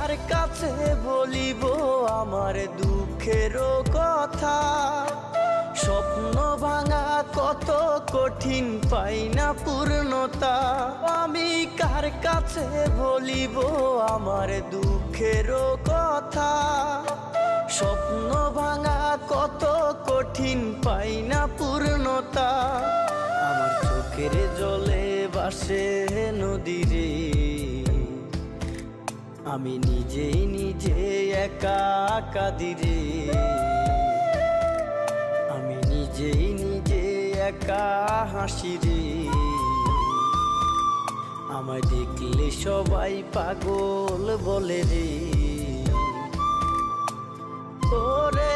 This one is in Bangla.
কার কাছে বলিব আমার দুঃখের কথা? স্বপ্ন ভাঙা কত কঠিন, পাই না পূর্ণতা। আমি কার কাছে বলিব আমার দুঃখের কথা? স্বপ্ন ভাঙা কত কঠিন, পাই না পূর্ণতা। আমার চোখের জলে ভাসে নদীরে, আমি নিজেই নিজে একা কাঁদিরে। আমি নিজেই নিজে একা হাসিরে। আমায় দেখলে সবাই পাগল বলে রে। ওরে